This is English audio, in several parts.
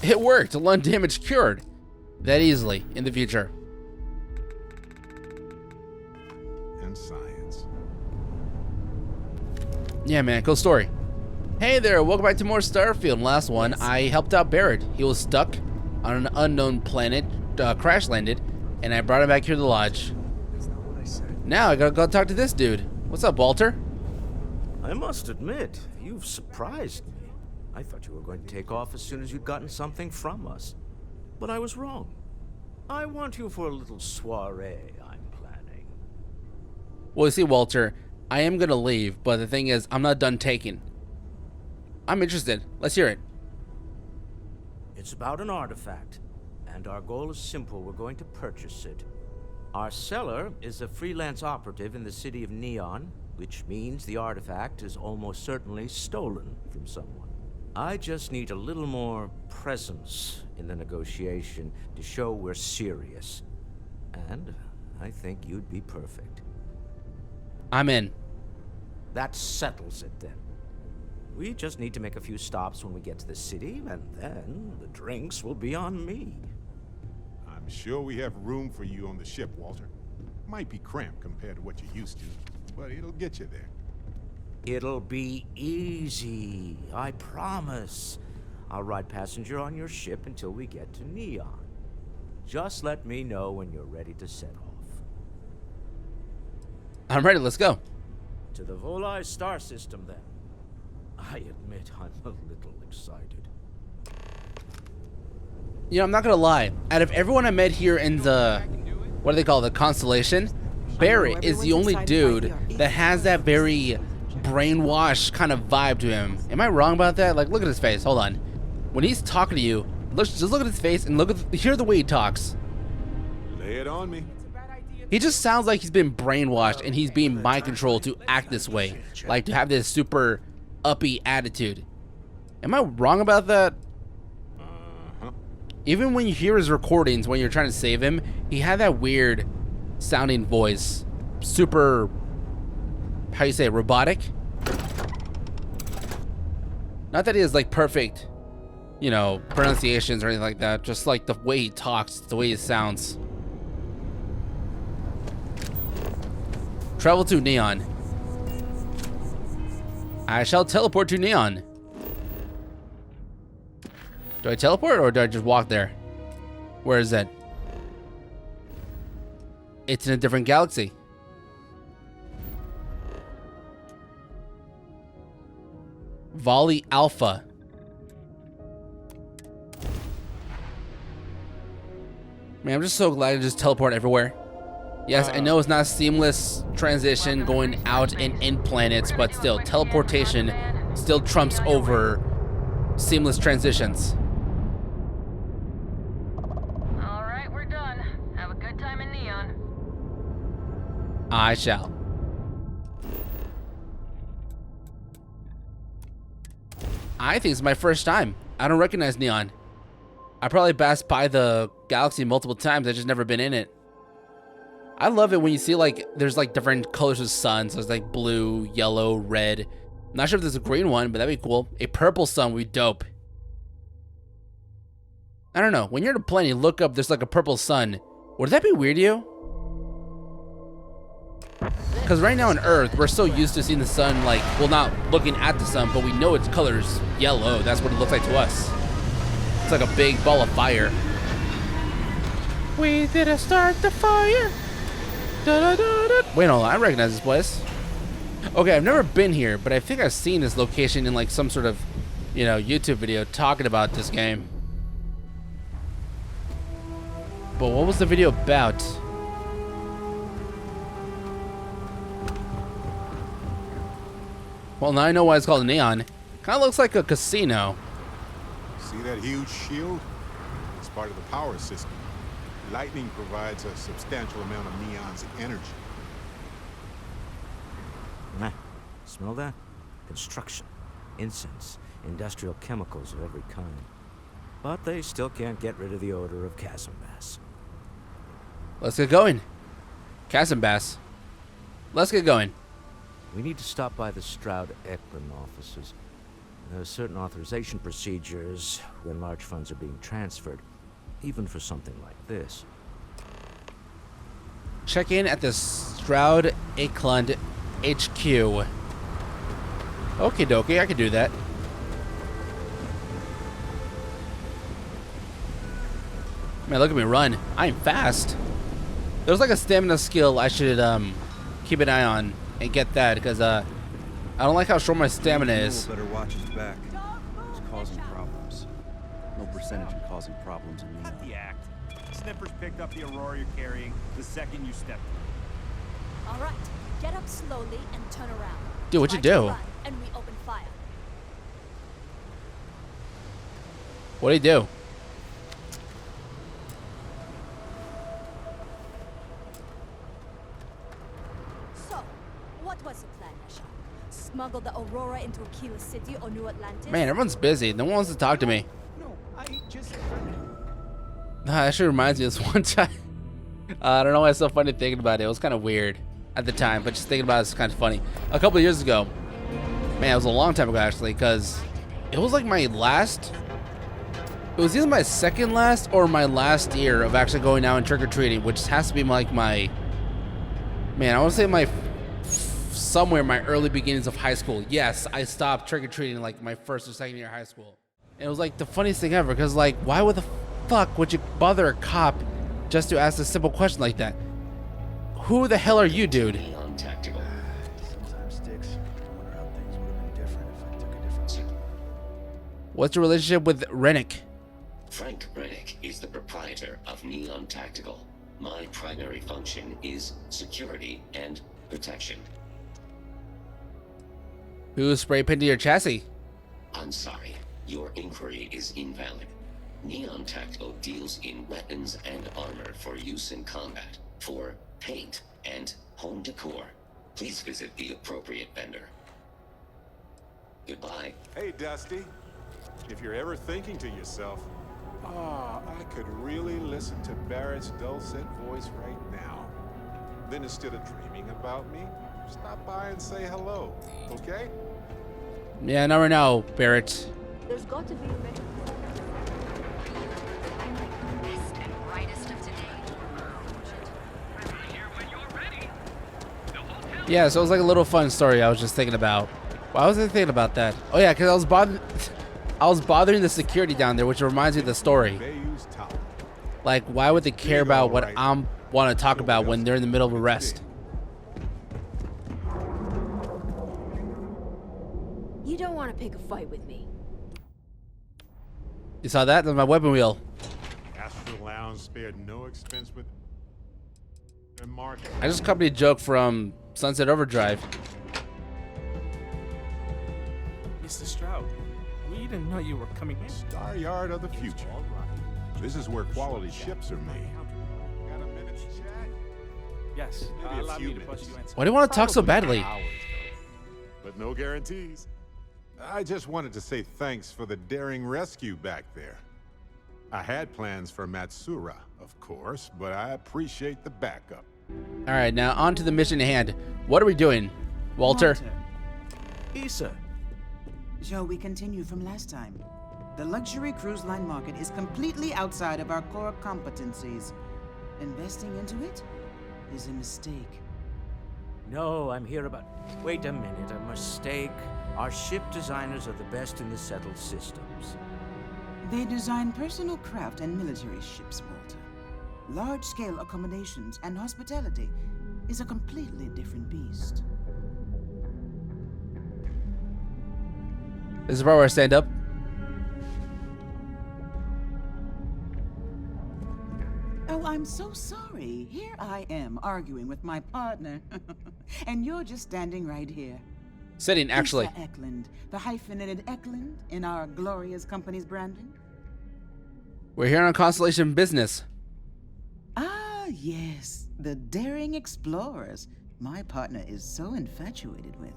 It worked. Lung damage cured. That easily in the future. And science. Yeah, man. Cool story. Hey there. Welcome back to more Starfield. Last one, I helped out Barrett. He was stuck on an unknown planet, crash landed, and I brought him back here to the lodge. That's not what I said. Now I gotta go talk to this dude. What's up, Walter? I must admit, you've surprised me. I thought you were going to take off as soon as you'd gotten something from us. But I was wrong. I want you for a little soiree I'm planning. Well, you see, Walter, I am gonna leave, but the thing is, I'm not done taking. I'm interested. Let's hear it. It's about an artifact, and our goal is simple. We're going to purchase it. Our seller is a freelance operative in the city of Neon, which means the artifact is almost certainly stolen from someone. I just need a little more presence in the negotiation to show we're serious. And I think you'd be perfect. I'm in. That settles it then. We just need to make a few stops when we get to the city, and then the drinks will be on me. I'm sure we have room for you on the ship, Walter. Might be cramped compared to what you're used to, but it'll get you there. It'll be easy, I promise. I'll ride passenger on your ship until we get to Neon. Just let me know when you're ready to set off. I'm ready. Let's go. To the Volai star system, then. I admit I'm a little excited. You know, I'm not gonna lie. Out of everyone I met here in the, what do they call it, the Constellation, Barrett is the only dude that has that very brainwashed kind of vibe to him. Am I wrong about that? Like, look at his face. Hold on. When he's talking to you, just look at his face and hear the way he talks. Lay it on me. He just sounds like he's been brainwashed and he's being mind controlled to act this way, like to have this super uppy attitude. Am I wrong about that? Even when you hear his recordings when you're trying to save him, he had that weird sounding voice. Super, how you say it, robotic? Not that he has like perfect, you know, pronunciations or anything like that. Just like the way he talks, the way he sounds. Travel to Neon. I shall teleport to Neon. Do I teleport or do I just walk there? Where is it? It's in a different galaxy. Volley Alpha. Man, I'm just so glad to just teleport everywhere. Yes, I know it's not a seamless transition going out and in planets, but still, teleportation still trumps over seamless transitions. All right, we're done. Have a good time in Neon. I shall. I think it's my first time. I don't recognize Neon. I probably passed by the galaxy multiple times. I've just never been in it. I love it when you see like there's like different colors of suns. There's like blue, yellow, red. I'm not sure if there's a green one, but that'd be cool. A purple sun would be dope. I don't know. When you're in a plane, you look up, there's like a purple sun. Would that be weird to you? Because right now on Earth, we're so used to seeing the sun like, well, not looking at the sun, but we know its color's yellow. That's what it looks like to us. It's like a big ball of fire. We didn't start the fire. Da, da, da, da. Wait, no, I recognize this place. Okay, I've never been here, but I think I've seen this location in like some sort of, you know, YouTube video talking about this game. But what was the video about? Well, now I know why it's called Neon. Kind of looks like a casino. See that huge shield? It's part of the power system. Lightning provides a substantial amount of Neon's energy. Nah, smell that? Construction, incense, industrial chemicals of every kind. But they still can't get rid of the odor of chasm bass. Let's get going. Chasm Bass. Let's get going. We need to stop by the Stroud Eklund offices. There are certain authorization procedures when large funds are being transferred, even for something like this. Check in at the Stroud Aklund HQ. Okie dokie, I can do that. Man, look at me run. I'm fast. There's like a stamina skill I should keep an eye on and get that, because I don't like how short my stamina is. Better watch his back. He's causing problems. No percentage in causing problems in Cut Neon. the act. Snippers picked up the Aurora you're carrying the second you stepped. All right, get up slowly and turn around. Dude, what'd you Try to do? run, and we open fire. What do you do? So, what was the plan, Esha? Smuggle the Aurora into Aquila City or New Atlantis? Man, everyone's busy. No one wants to talk to me. No, I just... That actually reminds me of this one time. I don't know why it's so funny thinking about it. It was kind of weird at the time, but just thinking about it's kind of funny. A couple of years ago, man, it was a long time ago actually, because it was like my last. It was either my second last or my last year of actually going out and trick or treating, which has to be like my. Man, I want to say my somewhere in my early beginnings of high school. Yes, I stopped trick or treating like my first or second year of high school. And it was like the funniest thing ever, because like, why would the fuck would you bother a cop just to ask a simple question like that? Who the hell are you, dude? Tactical. Sometimes sticks. I wonder how things would have been different if I took a different route. What's your relationship with Rennick? Frank Rennick is the proprietor of Neon Tactical. My primary function is security and protection. Who spray painted your chassis? I'm sorry, your inquiry is invalid. Neon Tactical deals in weapons and armor for use in combat, for paint and home decor. Please visit the appropriate vendor. Goodbye. Hey, Dusty. If you're ever thinking to yourself, I could really listen to Barrett's dulcet voice right now, then instead of dreaming about me, stop by and say hello, okay? Yeah, never know, Barrett. There's got to be a better. Best and brightest of today. Yeah, so it was like a little fun story I was just thinking about. Why was I thinking about that? Oh yeah, because I was bothering the security down there, which reminds me of the story. Bayou's top. Like, why would they care about what I'm want to talk about when they're in the middle of arrest? You don't want to pick a fight with me. You saw that? That's my weapon wheel. Astral Lounge spared no expense with their market. I just copied a joke from Sunset Overdrive. Mr. Stroud, we didn't know you were coming in. Star Yard of the future. This is where quality ships are made. Got a minute to chat? Yes, Maybe a allow few me to push minutes. you in. Why do you want to talk so Probably badly? hours, though. But no guarantees. I just wanted to say thanks for the daring rescue back there. I had plans for Matsura, of course, but I appreciate the backup. All right, now on to the mission at hand. What are we doing, Walter? Issa, Shall we continue from last time? The luxury cruise line market is completely outside of our core competencies. Investing into it is a mistake. no, I'm here about... Wait a minute, a mistake. Our ship designers are the best in the settled systems. They design personal craft and military ships, Walter. Large-scale accommodations and hospitality is a completely different beast. This is the part where I stand up. Oh, I'm so sorry. Here I am arguing with my partner. And you're just standing right here. Sitting, actually. Issa Eklund, the hyphenated Eklund in our glorious company's branding. We're here on Constellation business. Ah, yes, the daring explorers my partner is so infatuated with.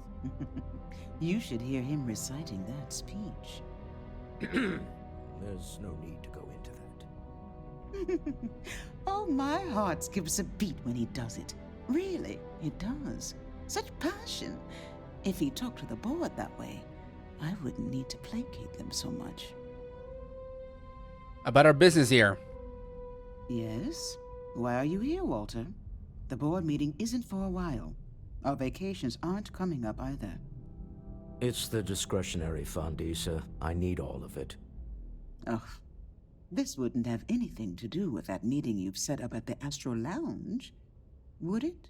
You should hear him reciting that speech. There's no need to go into that. Oh, my heart skips a beat when he does it. Really, it does. Such passion. If he talked to the board that way, I wouldn't need to placate them so much. About our business here. Yes? Why are you here, Walter? The board meeting isn't for a while. Our vacations aren't coming up either. It's the discretionary fund, Issa. I need all of it. Oh, this wouldn't have anything to do with that meeting you've set up at the Astro Lounge, would it?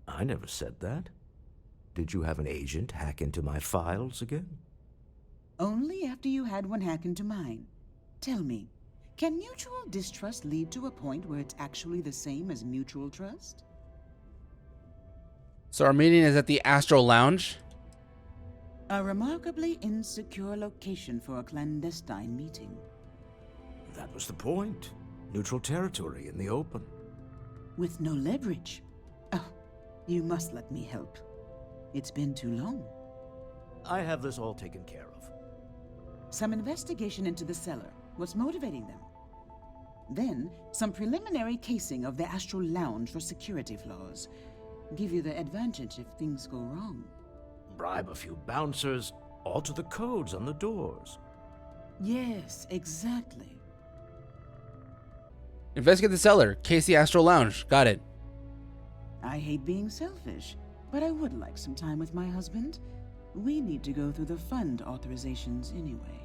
I never said that. Did you have an agent hack into my files again? Only after you had one hack into mine. Tell me, can mutual distrust lead to a point where it's actually the same as mutual trust? So our meeting is at the Astro Lounge. A remarkably insecure location for a clandestine meeting. That was the point. Neutral territory in the open. With no leverage. Oh, you must let me help. It's been too long. I have this all taken care of. Some investigation into the cellar. What's motivating them? Then, some preliminary casing of the Astral Lounge for security flaws. Give you the advantage if things go wrong. Bribe a few bouncers, alter the codes on the doors. Yes, exactly. Investigate the cellar. Casey Astro Lounge. Got it. I hate being selfish, but I would like some time with my husband. We need to go through the fund authorizations anyway.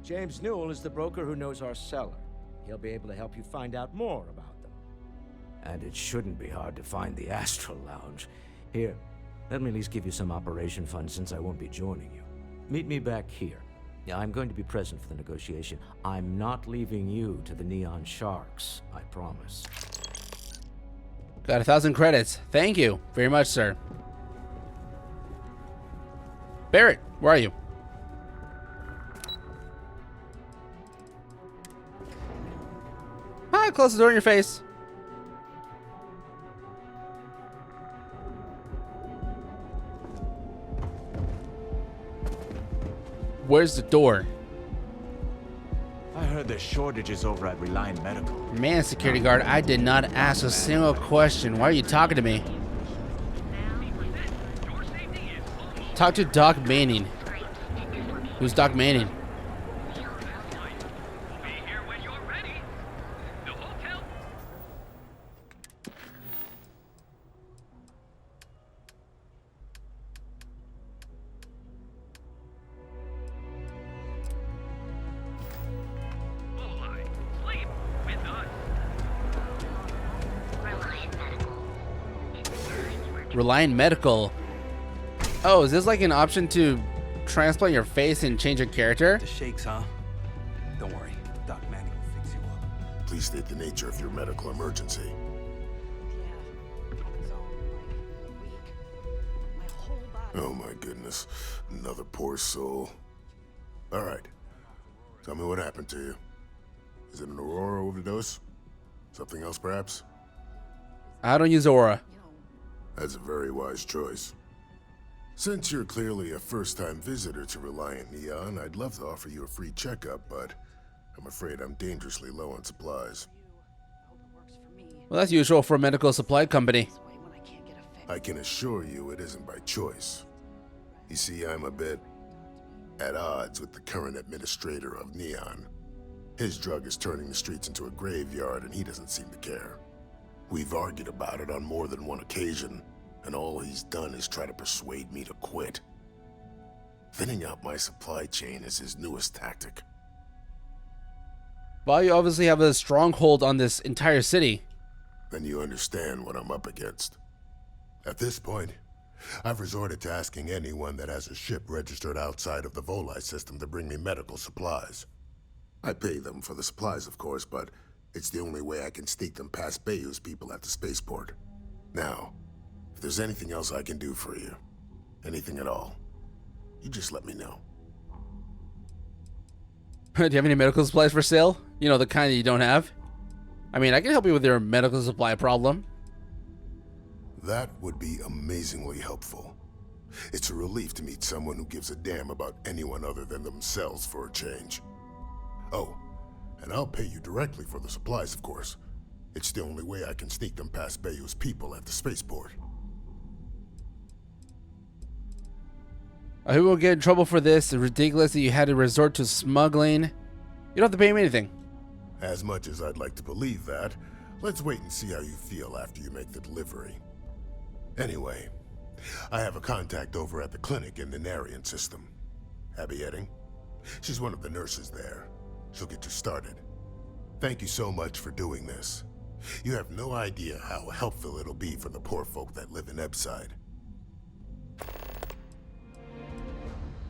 James Newell is the broker who knows our cellar. He'll be able to help you find out more about them. And it shouldn't be hard to find the Astral Lounge. Here, let me at least give you some operation funds since I won't be joining you. Meet me back here. I'm going to be present for the negotiation. I'm not leaving you to the Neon Sharks, I promise. Got 1,000 credits. Thank you very much, sir. Barrett, where are you? Hi, close the door in your face. Where's the door? I heard there's shortages over at Reliant Medical. Man, security guard, I did not ask a single question. Why are you talking to me? Talk to Doc Manning. Who's Doc Manning? Reliant Medical. Oh, is this like an option to transplant your face and change your character? The shakes, huh? Don't worry, Doc Manning will fix you up. Please state the nature of your medical emergency. Oh my goodness, another poor soul. All right, tell me what happened to you. Is it an Aurora overdose? Something else, perhaps? I don't use Aura. That's a very wise choice. Since you're clearly a first-time visitor to Reliant Neon, I'd love to offer you a free checkup, but I'm afraid I'm dangerously low on supplies. Well, that's usual for a medical supply company. I can assure you it isn't by choice. You see, I'm a bit at odds with the current administrator of Neon. His drug is turning the streets into a graveyard, and he doesn't seem to care. We've argued about it on more than one occasion, and all he's done is try to persuade me to quit. Thinning out my supply chain is his newest tactic. Well, you obviously have a stronghold on this entire city. Then you understand what I'm up against. At this point, I've resorted to asking anyone that has a ship registered outside of the Volii system to bring me medical supplies. I pay them for the supplies, of course, but it's the only way I can sneak them past Bayou's people at the spaceport. Now, if there's anything else I can do for you, anything at all, you just let me know. Do you have any medical supplies for sale? You know, the kind that you don't have? I mean, I can help you with your medical supply problem. That would be amazingly helpful. It's a relief to meet someone who gives a damn about anyone other than themselves for a change. Oh, and I'll pay you directly for the supplies, of course. It's the only way I can sneak them past Bayou's people at the spaceport. Who will get in trouble for this? It's ridiculous that you had to resort to smuggling. You don't have to pay me anything. As much as I'd like to believe that, let's wait and see how you feel after you make the delivery. Anyway, I have a contact over at the clinic in the Narian system. Abby Edding. She's one of the nurses there. She'll get you started. Thank you so much for doing this. You have no idea how helpful it'll be for the poor folk that live in Ebside.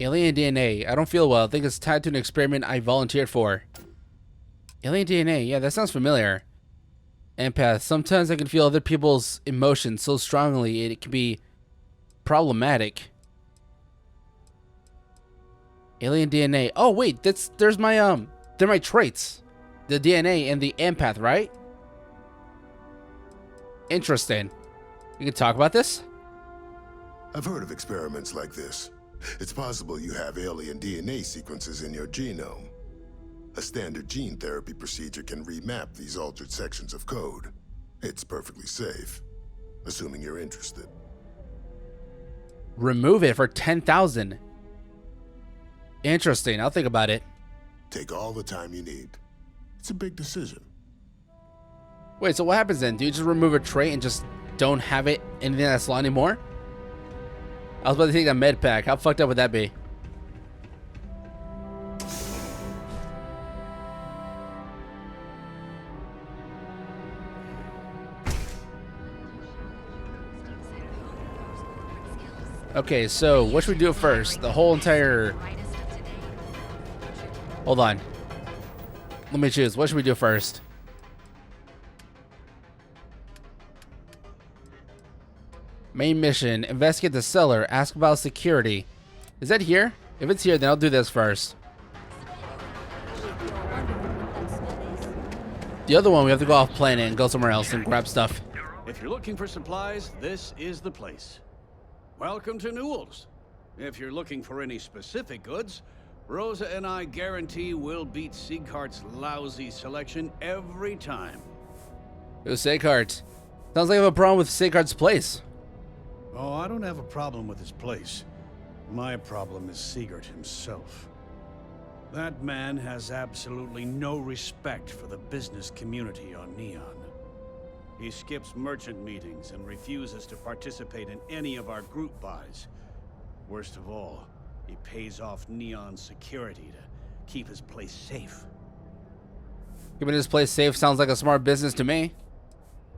Alien DNA. I don't feel well. I think it's tied to an experiment I volunteered for. Alien DNA. Yeah, that sounds familiar. Empath. Sometimes I can feel other people's emotions so strongly it can be problematic. Alien DNA. Oh wait, they're my traits. The DNA and the empath, right? Interesting. You can talk about this? I've heard of experiments like this. It's possible you have alien DNA sequences in your genome. A standard gene therapy procedure can remap these altered sections of code. It's perfectly safe, assuming you're interested. Remove it for 10,000. Interesting. I'll think about it. Take all the time you need. It's a big decision. Wait, so what happens then? Do you just remove a trait and just don't have it anything that's law anymore? I was about to take a med pack. How fucked up would that be? Okay, so what should we do first? The whole entire... Hold on. Let me choose. What should we do first? Main mission. Investigate the cellar. Ask about security. Is that here? If it's here, then I'll do this first. The other one, we have to go off planet and go somewhere else and grab stuff. If you're looking for supplies, this is the place. Welcome to Newell's. If you're looking for any specific goods, Rosa and I guarantee we'll beat Sieghart's lousy selection every time. Who's Sieghart? Sounds like I have a problem with Sieghart's place. Oh, I don't have a problem with his place. My problem is Sieghart himself. That man has absolutely no respect for the business community on Neon. He skips merchant meetings and refuses to participate in any of our group buys. Worst of all, he pays off Neon security to keep his place safe. Keeping his place safe sounds like a smart business to me.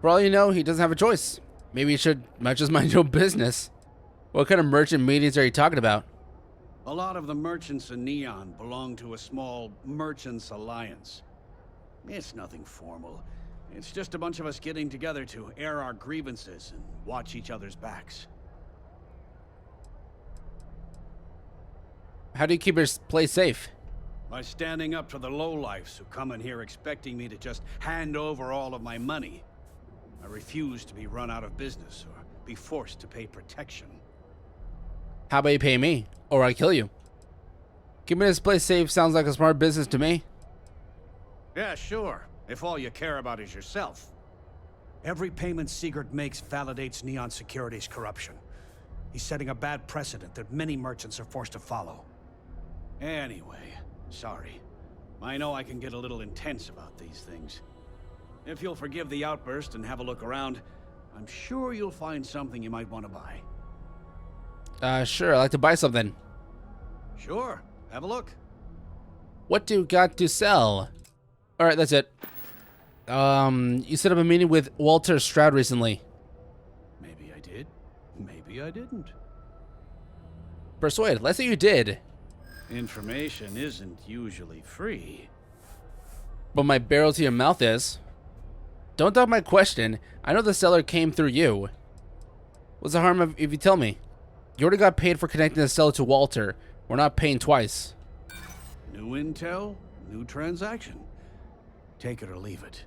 For all you know, he doesn't have a choice. Maybe you might just mind your own business. What kind of merchant meetings are you talking about? A lot of the merchants in Neon belong to a small merchants alliance. It's nothing formal. It's just a bunch of us getting together to air our grievances and watch each other's backs. How do you keep your place safe? By standing up to the lowlifes who come in here expecting me to just hand over all of my money. I refuse to be run out of business or be forced to pay protection. How about you pay me, or I kill you? Keeping this place safe sounds like a smart business to me. Yeah, sure. If all you care about is yourself. Every payment Sieghart makes validates Neon Security's corruption. He's setting a bad precedent that many merchants are forced to follow. Anyway, sorry. I know I can get a little intense about these things. If you'll forgive the outburst and have a look around, I'm sure you'll find something you might want to buy. Sure, I'd like to buy something. Sure, have a look. What do you got to sell? Alright, that's it. You set up a meeting with Walter Stroud recently. Maybe I did, maybe I didn't. Persuade, let's say you did. Information isn't usually free. But my barrel to your mouth is. Don't doubt my question. I know the seller came through you. What's the harm if you tell me? You already got paid for connecting the seller to Walter. We're not paying twice. New intel, new transaction. Take it or leave it.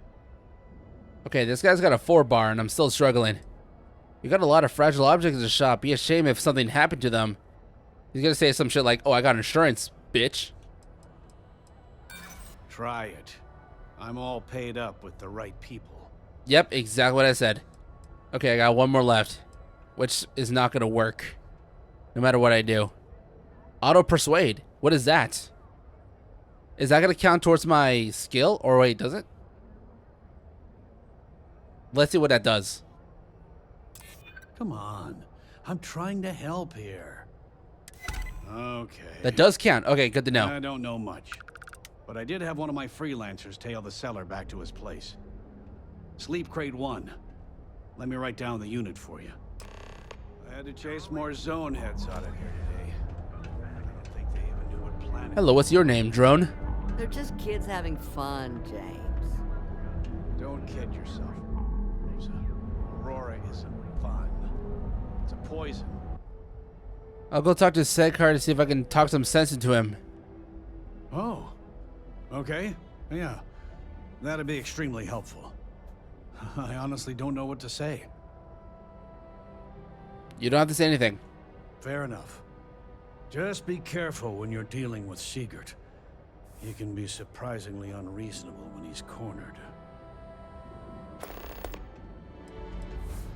Okay, this guy's got a 4-bar and I'm still struggling. You got a lot of fragile objects in the shop. Be a shame if something happened to them. He's gonna say some shit like, oh, I got insurance, bitch. Try it. I'm all paid up with the right people. Yep, exactly what I said. Okay, I got one more left, which is not gonna work, no matter what I do. Auto persuade. What is that? Is that gonna count towards my skill? Or wait, does it? Let's see what that does. Come on. I'm trying to help here. Okay. That does count. Okay, good to know. I don't know much. But I did have one of my freelancers tail the seller back to his place. Sleep crate 1. Let me write down the unit for you. I had to chase more zone heads out of here today. I don't think they even knew what planet... Hello, what's your name, drone? They're just kids having fun, James. Don't kid yourself, Rosa. Aurora isn't fun. It's a poison. I'll go talk to Seghart to see if I can talk some sense into him. Oh. Okay. Yeah. That'd be extremely helpful. I honestly don't know what to say. You don't have to say anything. Fair enough. Just be careful when you're dealing with Sigurd. He can be surprisingly unreasonable when he's cornered.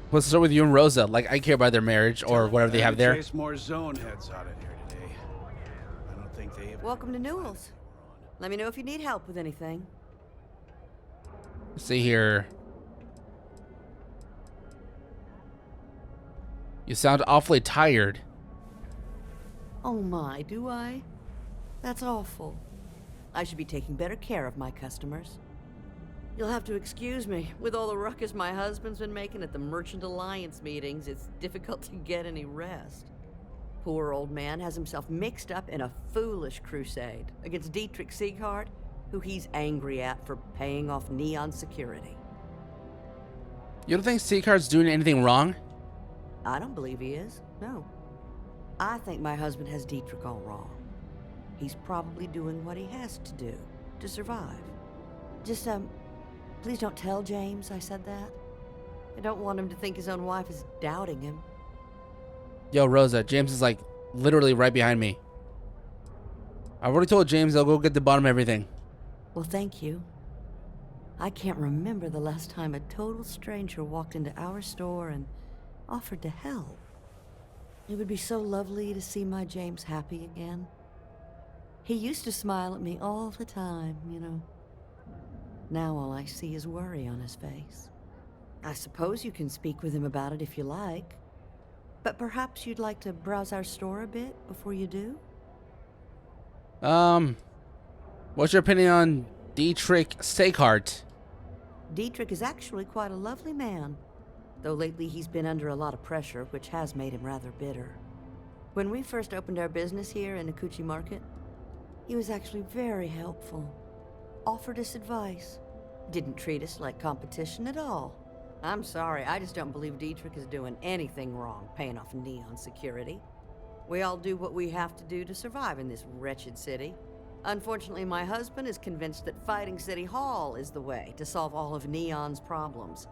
What's the story with you and Rosa? Like, I care about their marriage or whatever they have there. Chase more zone heads out of here today. I don't think they even... Welcome to Newell's. Let me know if you need help with anything. Let's see here. You sound awfully tired. Oh my, do I? That's awful. I should be taking better care of my customers. You'll have to excuse me. With all the ruckus my husband's been making at the Merchant Alliance meetings, it's difficult to get any rest. Poor old man has himself mixed up in a foolish crusade against Dietrich Seghart, who he's angry at for paying off Neon security. You don't think Seghart's doing anything wrong? I don't believe he is, no. I think my husband has Dietrich all wrong. He's probably doing what he has to do to survive. Just, please don't tell James I said that. I don't want him to think his own wife is doubting him. Yo, Rosa, James is like literally right behind me. I've already told James I'll go get the bottom of everything. Well, thank you. I can't remember the last time a total stranger walked into our store and offered to help. It would be so lovely to see my James happy again. He used to smile at me all the time, you know. Now all I see is worry on his face. I suppose you can speak with him about it if you like. But perhaps you'd like to browse our store a bit before you do? What's your opinion on Dietrich Seghart? Dietrich is actually quite a lovely man, though lately he's been under a lot of pressure, which has made him rather bitter. When we first opened our business here in Akuchi Market, he was actually very helpful. Offered us advice. Didn't treat us like competition at all. I'm sorry, I just don't believe Dietrich is doing anything wrong paying off Neon security. We all do what we have to do to survive in this wretched city. Unfortunately, my husband is convinced that fighting City Hall is the way to solve all of Neon's problems.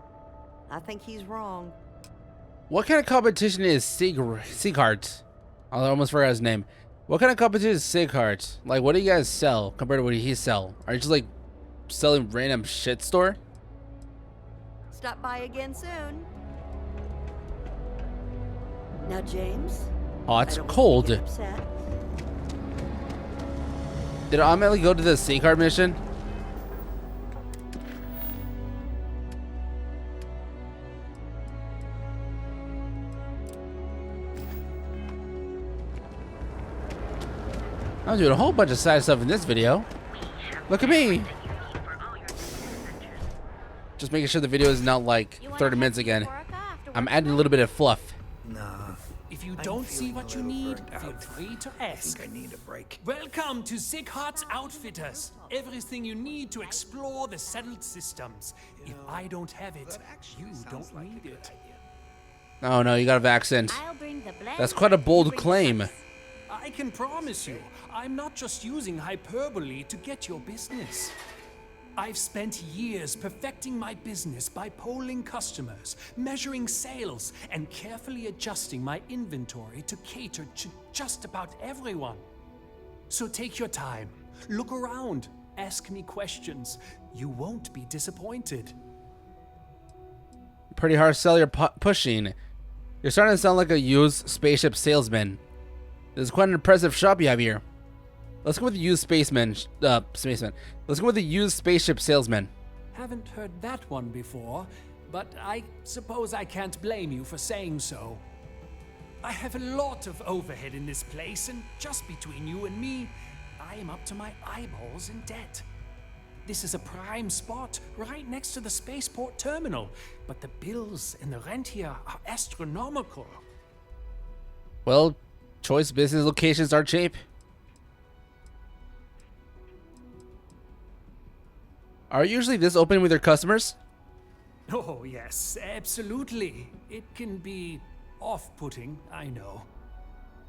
I think he's wrong. What kind of competition is Seghart? I almost forgot his name. What kind of competition is Seghart? Like, what do you guys sell compared to what he sell? Are you just like selling random shit store? Stop by again soon. Now, James. Oh, it's cold. Did I automatically go to the Seghart mission? I'm doing a whole bunch of side stuff in this video. Look at me. Just making sure the video is not like 30 minutes again. I'm adding a little bit of fluff. Nah. If you don't see what you need, feel free to ask. I think I need a break. Welcome to Seghart's Outfitters. Everything you need to explore the settled systems. If I don't have it, you don't need it. Oh no, you got an accent. That's quite a bold claim. I can promise you, I'm not just using hyperbole to get your business. I've spent years perfecting my business by polling customers, measuring sales, and carefully adjusting my inventory to cater to just about everyone. So take your time, look around, ask me questions. You won't be disappointed. Pretty hard sell you're pushing. You're starting to sound like a used spaceship salesman. This is quite an impressive shop you have here. Let's go with the used spaceman. Let's go with the used spaceship salesman. Haven't heard that one before, but I suppose I can't blame you for saying so. I have a lot of overhead in this place, and just between you and me, I am up to my eyeballs in debt. This is a prime spot, right next to the spaceport terminal, but the bills and the rent here are astronomical. Well, choice business locations are cheap. Are you usually this open with your customers? Oh, yes, absolutely. It can be off-putting, I know.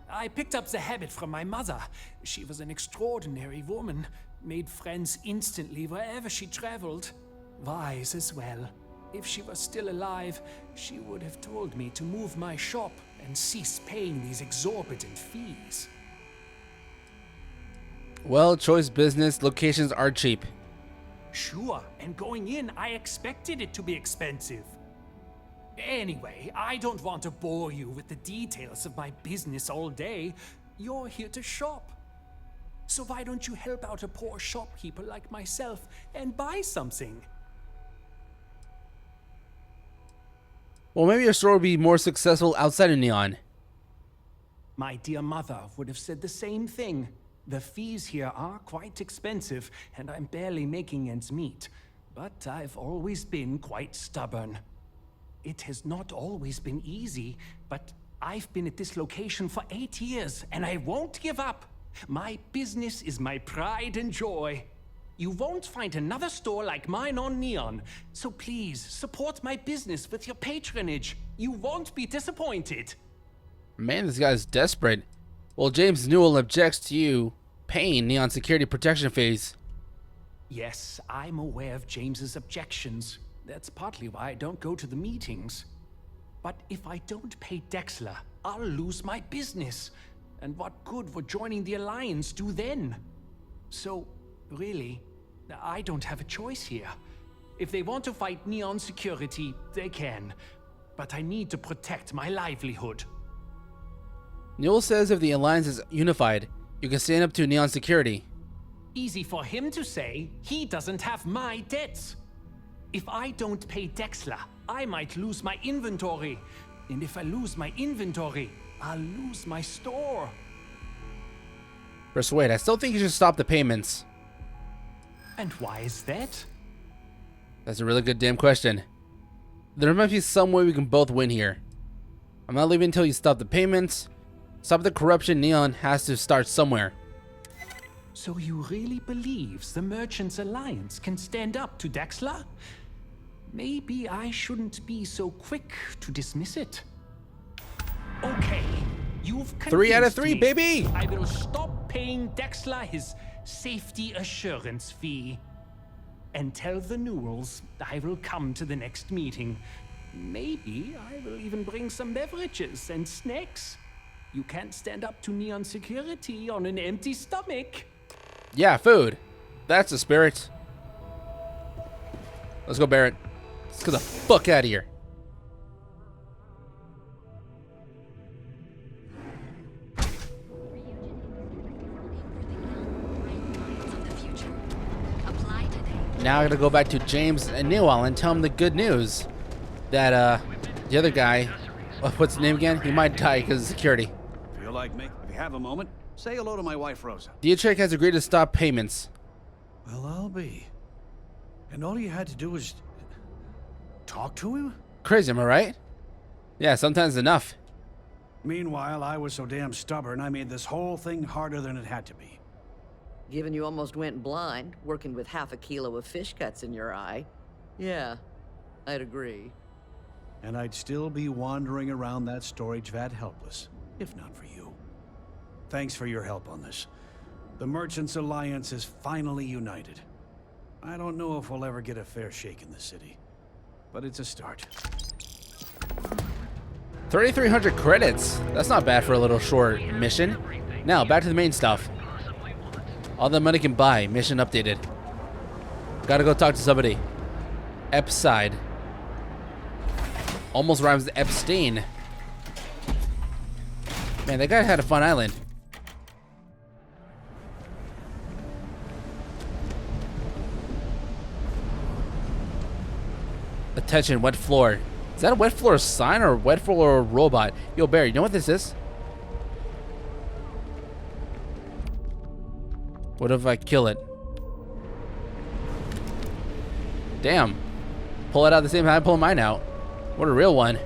I picked up the habit from my mother. She was an extraordinary woman, made friends instantly wherever she traveled. Wise as well. If she was still alive, she would have told me to move my shop and cease paying these exorbitant fees. Well, choice business locations are cheap. Sure, and going in, I expected it to be expensive. Anyway, I don't want to bore you with the details of my business all day. You're here to shop. So why don't you help out a poor shopkeeper like myself and buy something? Well, maybe your store will be more successful outside of Neon. My dear mother would have said the same thing. The fees here are quite expensive, and I'm barely making ends meet. But I've always been quite stubborn. It has not always been easy, but I've been at this location for 8 years, and I won't give up. My business is my pride and joy. You won't find another store like mine on Neon, so please support my business with your patronage. You won't be disappointed. Man, this guy's desperate. Well, James Newell objects to you paying Neon security protection fees. Yes, I'm aware of James's objections. That's partly why I don't go to the meetings. But if I don't pay Dexler, I'll lose my business. And what good would joining the Alliance do then? So, really, I don't have a choice here. If they want to fight Neon security, they can. But I need to protect my livelihood. Newell says if the Alliance is unified, you can stand up to Neon security. Easy for him to say. He doesn't have my debts. If I don't pay Dexler, I might lose my inventory. And if I lose my inventory, I'll lose my store. Persuade, I still think you should stop the payments. And why is that? That's a really good damn question. There must be some way we can both win here. I'm not leaving until you stop the payments. Stop the corruption. Neon has to start somewhere. So you really believes the Merchants Alliance can stand up to Dexler? Maybe I shouldn't be so quick to dismiss it. Okay, you've convinced 3 out of 3, me. baby! I will stop paying Dexler his safety assurance fee. And tell the Newells I will come to the next meeting. Maybe I will even bring some beverages and snacks. You can't stand up to Neon security on an empty stomach. Yeah, food. That's the spirit. Let's go, Barrett. Let's get the fuck out of here. Now I gotta go back to James and Newell and tell him the good news. That, the other guy, what's his name again? He might die because of security. Feel like me? If you have a moment, say hello to my wife, Rosa. Dietrich has agreed to stop payments. Well, I'll be. And all you had to do was talk to him? Crazy, am I right? Yeah, sometimes enough. Meanwhile, I was so damn stubborn, I made this whole thing harder than it had to be. Given you almost went blind, working with half a kilo of fish guts in your eye. Yeah, I'd agree. And I'd still be wandering around that storage vat helpless, if not for you. Thanks for your help on this. The Merchants Alliance is finally united. I don't know if we'll ever get a fair shake in the city, but it's a start. 3,300 credits. That's not bad for a little short mission. Now, back to the main stuff. All the money can buy. Mission updated. Gotta go talk to somebody. Epside. Almost rhymes with Epstein. Man, that guy had a fun island. Attention, wet floor. Is that a wet floor sign or a wet floor robot? Yo, Barry, you know what this is? What if I kill it? Damn. Pull it out at the same time I pull mine out. What a real one.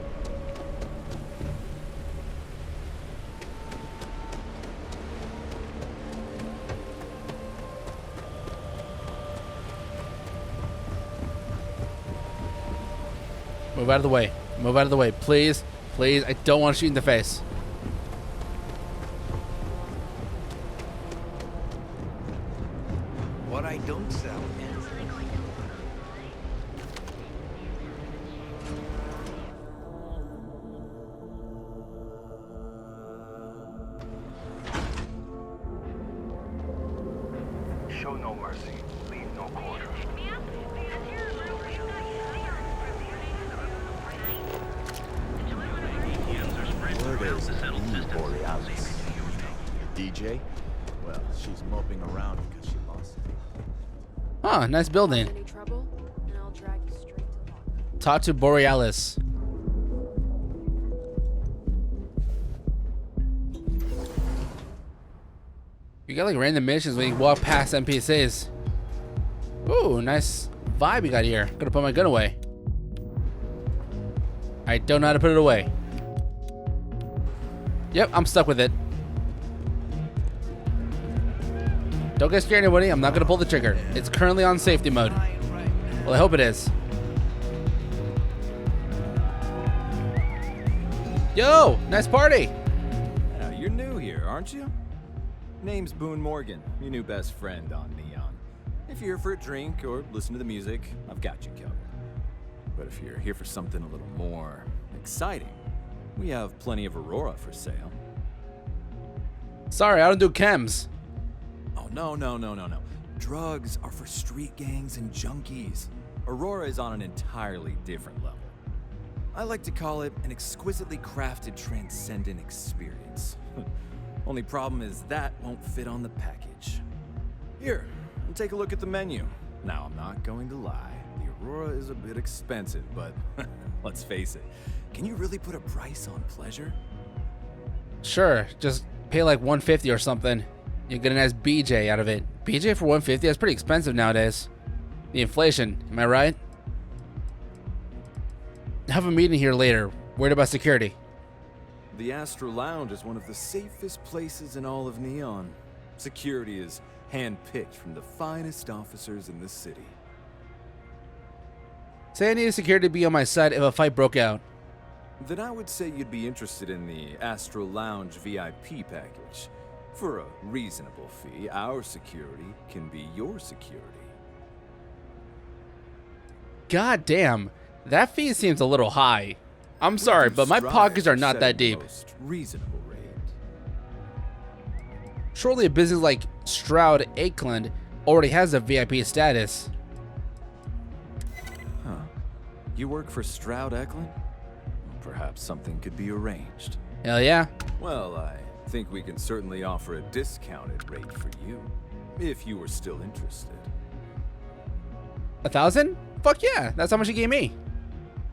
Move out of the way. Move out of the way. Please. Please. I don't want to shoot in the face. What I don't sell is... Show no mercy. Leave no quarter. Where is Borealis? DJ? Well, she's moping around because she lost it. Huh, nice building. Any trouble? And I'll drag you straight to law. Talk to Borealis. You got like random missions when you walk past NPCs. Ooh, nice vibe you got here. Gonna put my gun away. I don't know how to put it away. Yep, I'm stuck with it. Don't get scared, anybody. I'm not gonna pull the trigger. It's currently on safety mode. Well, I hope it is. Yo, nice party. You're new here, aren't you? Name's Boone Morgan, your new best friend on Neon. If you're here for a drink or listen to the music, I've got you covered. But if you're here for something a little more exciting, we have plenty of Aurora for sale. Sorry, I don't do chems. Oh, no. Drugs are for street gangs and junkies. Aurora is on an entirely different level. I like to call it an exquisitely crafted transcendent experience. Only problem is that won't fit on the package. Here, take a look at the menu. Now, I'm not going to lie. The Aurora is a bit expensive, but let's face it. Can you really put a price on pleasure? Sure, just pay like $150 or something. You get a nice BJ out of it. BJ for $150? That's pretty expensive nowadays. The inflation, am I right? Have a meeting here later. Worried about security. The Astro Lounge is one of the safest places in all of Neon. Security is handpicked from the finest officers in the city. Say I need security to be on my side if a fight broke out. Then I would say you'd be interested in the Astro Lounge VIP package. For a reasonable fee, our security can be your security. God damn, that fee seems a little high. I'm sorry, but my pockets are not that deep. Reasonable rate. Surely a business like Stroud Akeland already has a VIP status. Huh. You work for Stroud Eklund? Perhaps something could be arranged. Hell yeah. Well, I think we can certainly offer a discounted rate for you, if you were still interested. 1,000? Fuck yeah, that's how much he gave me.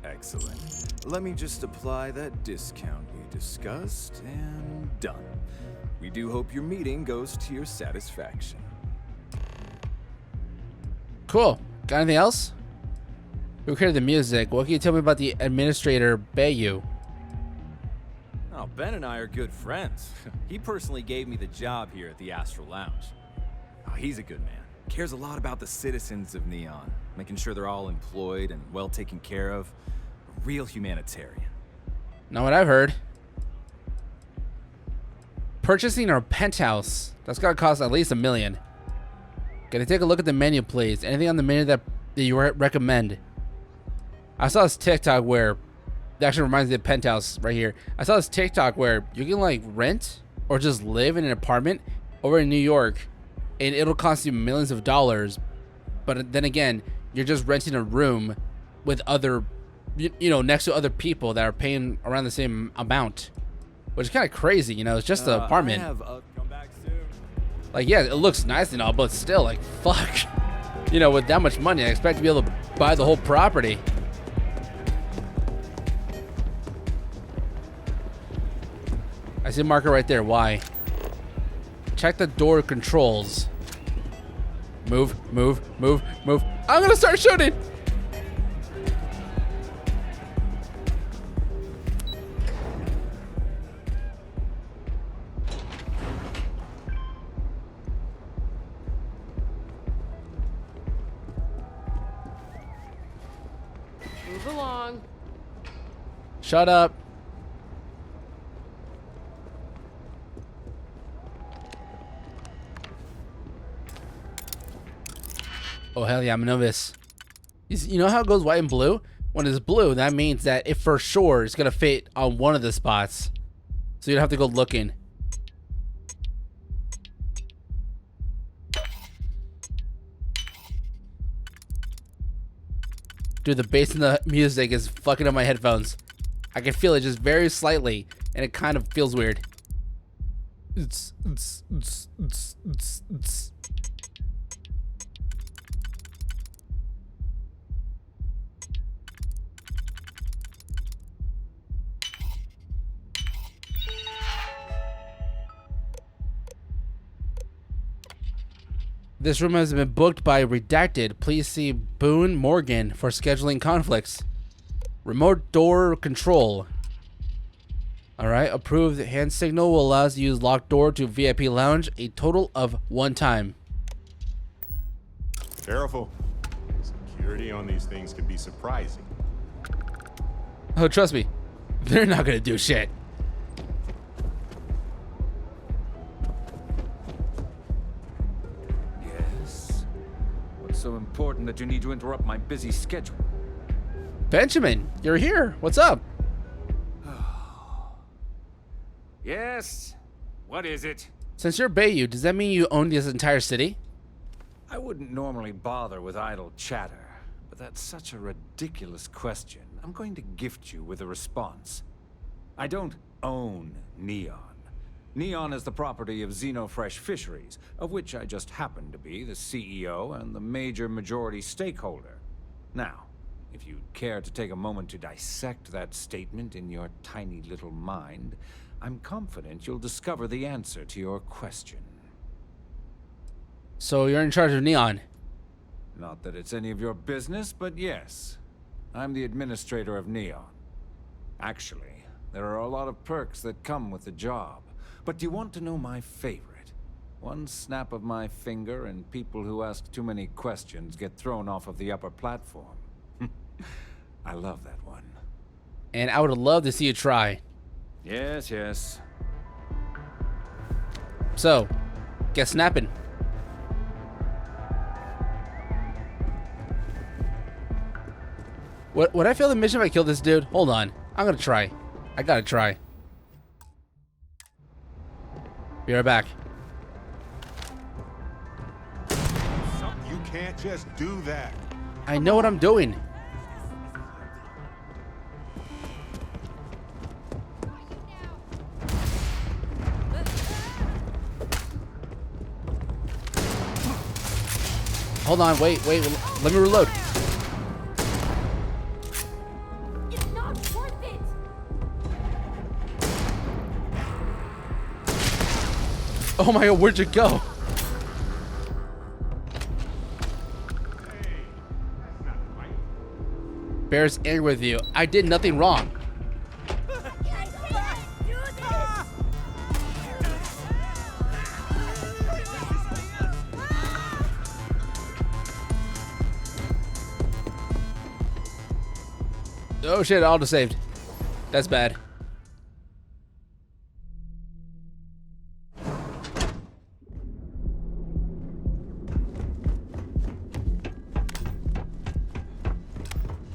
Excellent. Let me just apply that discount we discussed, and done. We do hope your meeting goes to your satisfaction. Cool. Got anything else? Who created the music? What can you tell me about the administrator, Bayou? Oh, Ben and I are good friends. He personally gave me the job here at the Astral Lounge. Oh, he's a good man. Cares a lot about the citizens of Neon, making sure they're all employed and well taken care of. A real humanitarian. Not what I've heard. Purchasing our penthouse. That's gotta cost at least $1 million. Can I take a look at the menu, please? Anything on the menu that you recommend? I saw this TikTok where, that actually reminds me of the penthouse right here. I saw this TikTok where you can like rent or just live in an apartment over in New York, and it'll cost you millions of dollars. But then again, you're just renting a room with other, you know, next to other people that are paying around the same amount, which is kind of crazy. You know, it's just an apartment. Come back soon. Like, yeah, it looks nice and all, but still, like, fuck. You know, with that much money, I expect to be able to buy the whole property. I see a marker right there. Why? Check the door controls. Move, move, move, move. I'm gonna start shooting. Move along. Shut up. Oh, hell yeah, I'm a novice. You know how it goes white and blue? When it's blue, that means that it for sure is going to fit on one of the spots. So you don't have to go looking. Dude, the bass in the music is fucking up my headphones. I can feel it just very slightly, and it kind of feels weird. This room has been booked by Redacted. Please see Boone Morgan for scheduling conflicts. Remote door control. Alright, approved hand signal will allow us to use locked door to VIP lounge a total of 1 time. Careful. Security on these things can be surprising. Oh, trust me, they're not gonna do shit. Yes? What's so important that you need to interrupt my busy schedule? Benjamin, you're here. What's up? Yes? What is it? Since you're Bayou, does that mean you own this entire city? I wouldn't normally bother with idle chatter, but that's such a ridiculous question. I'm going to gift you with a response. I don't own Neon. Neon is the property of Xenofresh Fisheries, of which I just happen to be the CEO and the major majority stakeholder. Now, if you'd care to take a moment to dissect that statement in your tiny little mind, I'm confident you'll discover the answer to your question. So you're in charge of Neon? Not that it's any of your business, but yes. I'm the administrator of Neon. Actually, there are a lot of perks that come with the job. But do you want to know my favorite? One snap of my finger and people who ask too many questions get thrown off of the upper platform. I love that one. And I would love to see you try. Yes, yes. So, get snapping. Would I fail the mission if I kill this dude? Hold on. I'm gonna try. I gotta try. Be right back. You can't just do that. I know what I'm doing. Hold on, wait, let me reload. It's not worth it. Oh my god, where'd you go? Bear's angry with you. I did nothing wrong. Oh shit, auto saved. That's bad.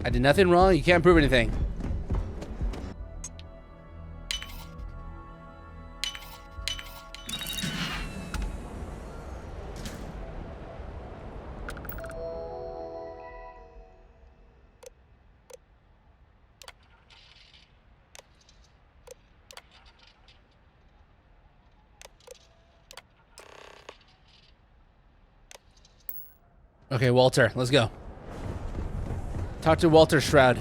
I did nothing wrong. You can't prove anything. Okay, Walter, let's go. Talk to Walter Shroud.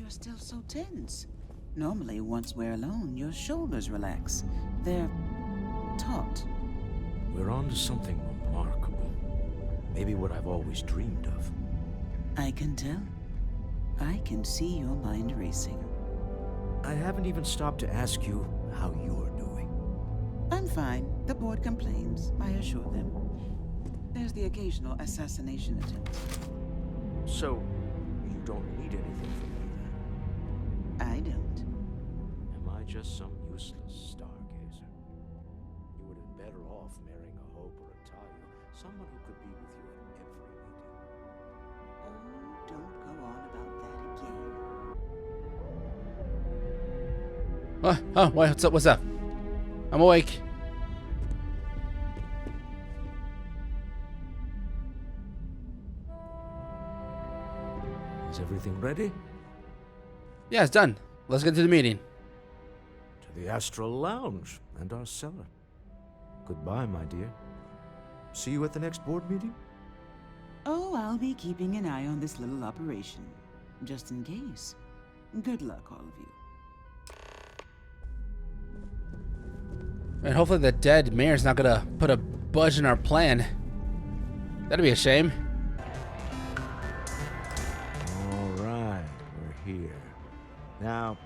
you're still so tense? Normally, once we're alone, your shoulders relax. They're taut. We're on to something remarkable. Maybe what I've always dreamed of. I can tell. I can see your mind racing. I haven't even stopped to ask you how you're doing. I'm fine. The board complains, I assure them. There's the occasional assassination attempt. So, you don't need anything from me then? I don't. Am I just some useless stargazer? You would have been better off marrying a Hope or a Talia, someone who could be with you at every meeting. Oh, don't go on about that again. Oh, what's up? What's up? I'm awake. Is everything ready? Yeah, it's done. Let's get to the meeting. To the Astral Lounge and our cellar. Goodbye, my dear. See you at the next board meeting? Oh, I'll be keeping an eye on this little operation. Just in case. Good luck, all of you. And hopefully the dead mayor's not gonna put a budge in our plan. That'd be a shame. All right, we're here. Now,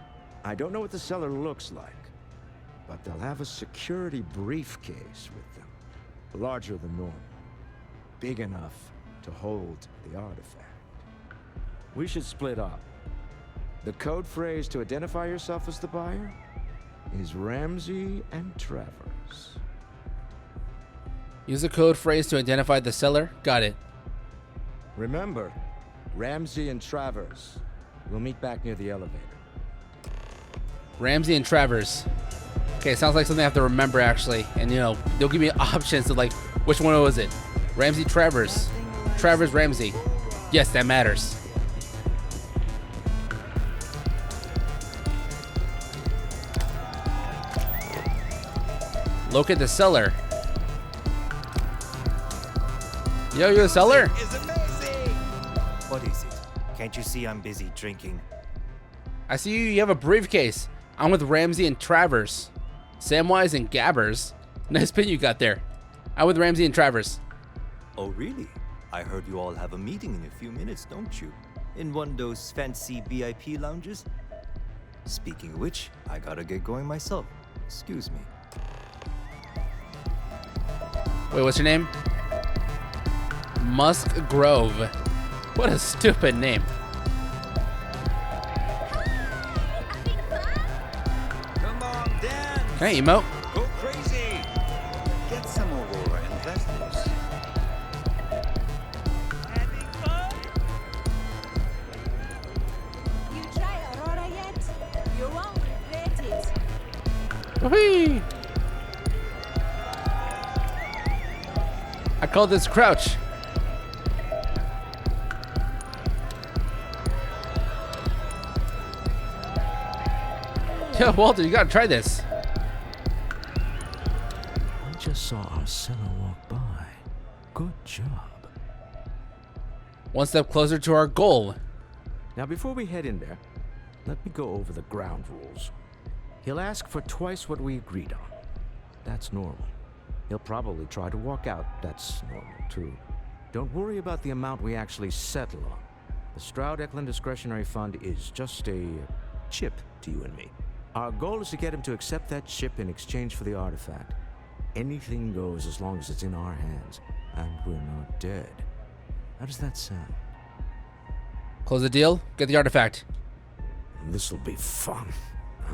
I don't know what the cellar looks like, but they'll have a security briefcase with them. Larger than normal. Big enough to hold the artifact. We should split up. The code phrase to identify yourself as the buyer is Ramsey and Travers. Use the code phrase to identify the seller. Got it. Remember, Ramsey and Travers. We'll meet back near the elevator. Ramsey and Travers. Okay, sounds like something I have to remember actually. And you know, they'll give me options to like, which one was it? Ramsey, Travers. Travers, Ramsey. Yes, that matters. Locate the cellar. Yo, you're the seller? Is amazing. What is it? Can't you see I'm busy drinking? I see you have a briefcase. I'm with Ramsey and Travers. Samwise and Gabbers. Nice pin you got there. I'm with Ramsey and Travers. Oh, really? I heard you all have a meeting in a few minutes, don't you? In one of those fancy VIP lounges? Speaking of which, I gotta get going myself. Excuse me. Wait, what's your name? Musk Grove. What a stupid name. Come on, dance. Can I emote? Go crazy. Get some Aurora and let loose. You try Aurora yet? You won't regret it. Whee! I call this crouch. Yo, Walter, you gotta try this. I just saw our cellar walk by. Good job. One step closer to our goal. Now, before we head in there, let me go over the ground rules. He'll ask for twice what we agreed on. That's normal. He'll probably try to walk out. That's normal, too. Don't worry about the amount we actually settle on. The Stroud-Eklund Discretionary Fund is just a chip to you and me. Our goal is to get him to accept that chip in exchange for the artifact. Anything goes as long as it's in our hands, and we're not dead. How does that sound? Close the deal, get the artifact. This'll be fun.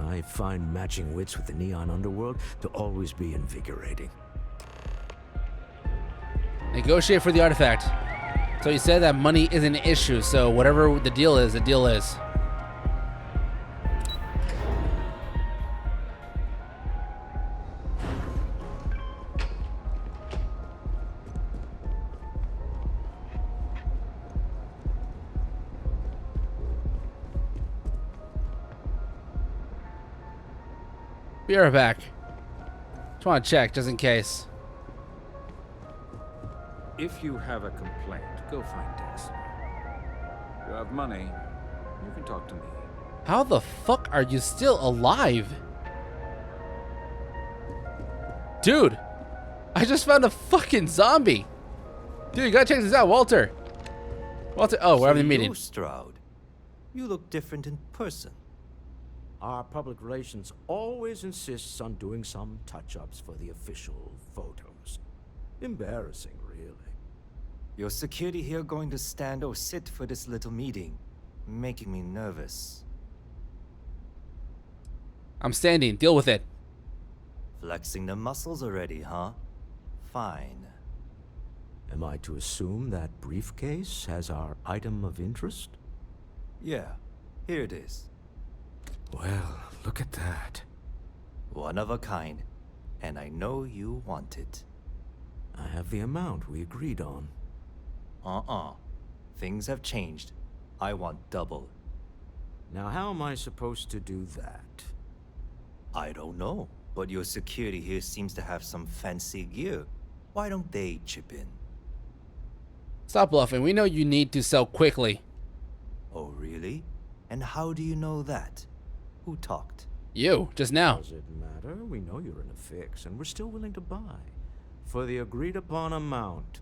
I find matching wits with the neon underworld to always be invigorating. Negotiate for the artifact. So he said that money isn't an issue, so whatever the deal is, the deal is. Be right back. Just want to check, just in case. If you have a complaint, go find Dex. If you have money, you can talk to me. How the fuck are you still alive? Dude, I just found a fucking zombie. Dude, you gotta check this out, Walter. Walter, oh, we're having a meeting. You, Stroud. You look different in person. Our public relations always insists on doing some touch-ups for the official photos. Embarrassing, really. Your security here going to stand or sit for this little meeting, making me nervous. I'm standing. Deal with it. Flexing the muscles already, huh? Fine. Am I to assume that briefcase has our item of interest? Yeah, here it is. Well, look at that. One of a kind, and I know you want it. I have the amount we agreed on. Things have changed. I want double. Now, how am I supposed to do that? I don't know, but your security here seems to have some fancy gear. Why don't they chip in? Stop bluffing. We know you need to sell quickly. Oh, really? And how do you know that? Who talked? You, just now. Does it matter? We know you're in a fix, and we're still willing to buy. For the agreed-upon amount.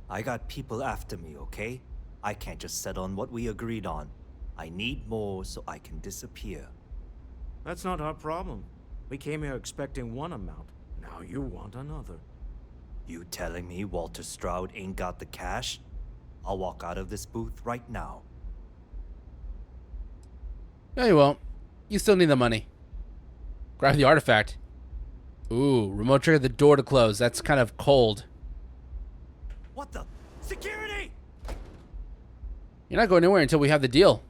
I got people after me, okay? I can't just settle on what we agreed on. I need more so I can disappear. That's not our problem. We came here expecting one amount. Now you want another. You telling me Walter Stroud ain't got the cash? I'll walk out of this booth right now. No, you won't. You still need the money. Grab the artifact. Ooh, remote trigger the door to close. That's kind of cold. What the? Security! You're not going anywhere until we have the deal.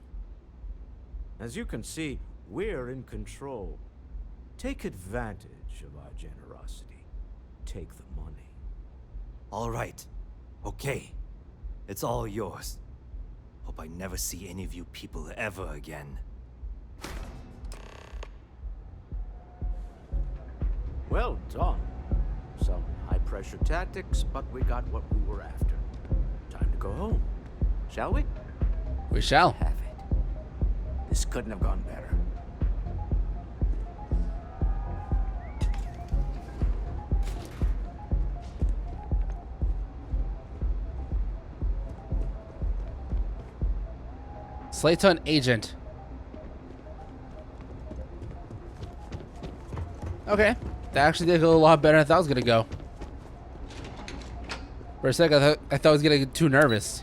As you can see, we're in control. Take advantage of our generosity. Take the money. All right. Okay. It's all yours. Hope I never see any of you people ever again. Well done. Some high-pressure tactics, but we got what we were after. Time to go home. Shall we? We shall. Have it. This couldn't have gone better. Slayton agent. Okay. That actually did go a lot better than I thought it was going to go. For a second, I thought I was going to get too nervous.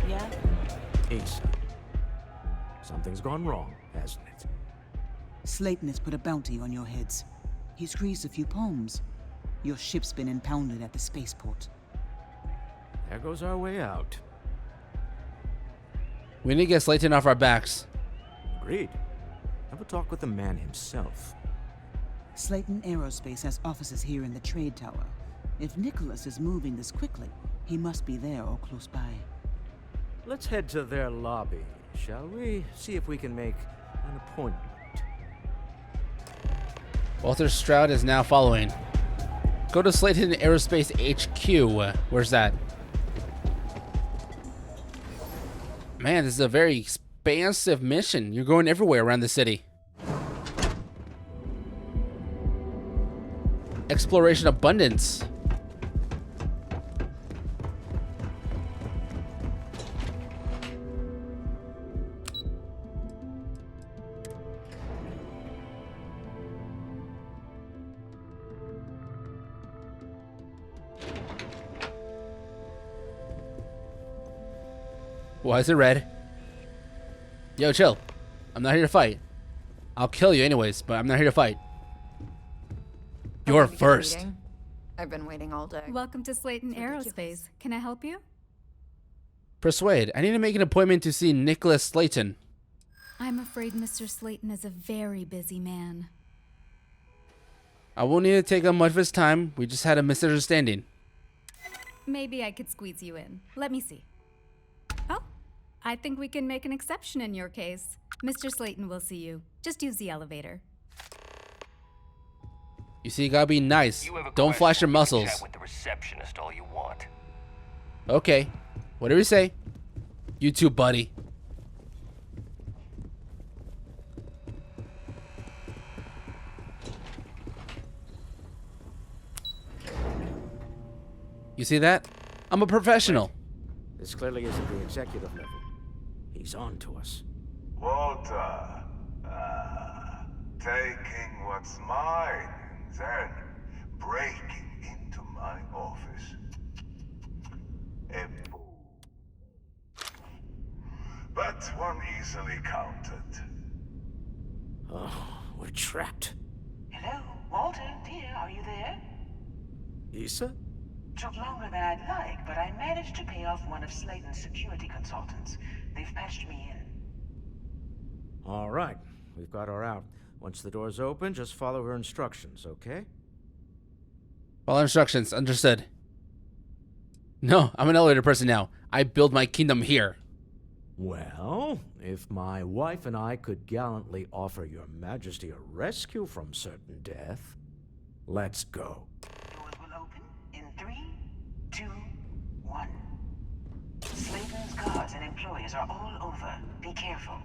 Yeah? Asa. Something's gone wrong, hasn't it? Slayton has put a bounty on your heads. He squeezed a few palms. Your ship's been impounded at the spaceport. There goes our way out. We need to get Slayton off our backs. Agreed. Have a talk with the man himself. Slayton Aerospace has offices here in the trade tower. If Nicholas is moving this quickly, he must be there or close by. Let's head to their lobby, shall we? See if we can make an appointment. Walter Stroud is now following. Go to Slayton Aerospace HQ. Where's that? Man, this is a very expansive mission. You're going everywhere around the city. Exploration abundance. Why is it red? Yo, chill. I'm not here to fight. I'll kill you anyways, but I'm not here to fight. You're first. I've been waiting all day. Welcome to Slayton Aerospace. Can I help you? Persuade. I need to make an appointment to see Nicholas Slayton. I'm afraid Mr. Slayton is a very busy man. I won't need to take up much of his time. We just had a misunderstanding. Maybe I could squeeze you in. Let me see. Oh, I think we can make an exception in your case. Mr. Slayton will see you. Just use the elevator. You see, you gotta be nice. Don't flash your muscles. Chat with the receptionist all you want. Okay. Whatever you say. You too, buddy. You see that? I'm a professional. This clearly isn't the executive level. He's on to us. Walter, taking what's mine, then breaking into my office. But one easily counted. Oh, we're trapped. Hello, Walter, dear, are you there? Issa? Took longer than I'd like, but I managed to pay off one of Slayton's security consultants. They've patched me in. All right, we've got her out. Once the door's open, just follow her instructions, okay? Follow instructions. Understood. No, I'm an elevator person now. I build my kingdom here. Well, if my wife and I could gallantly offer your majesty a rescue from certain death, let's go. Doors will open in 3, 2, 1. Slayton's guards and employees are all over. Be careful.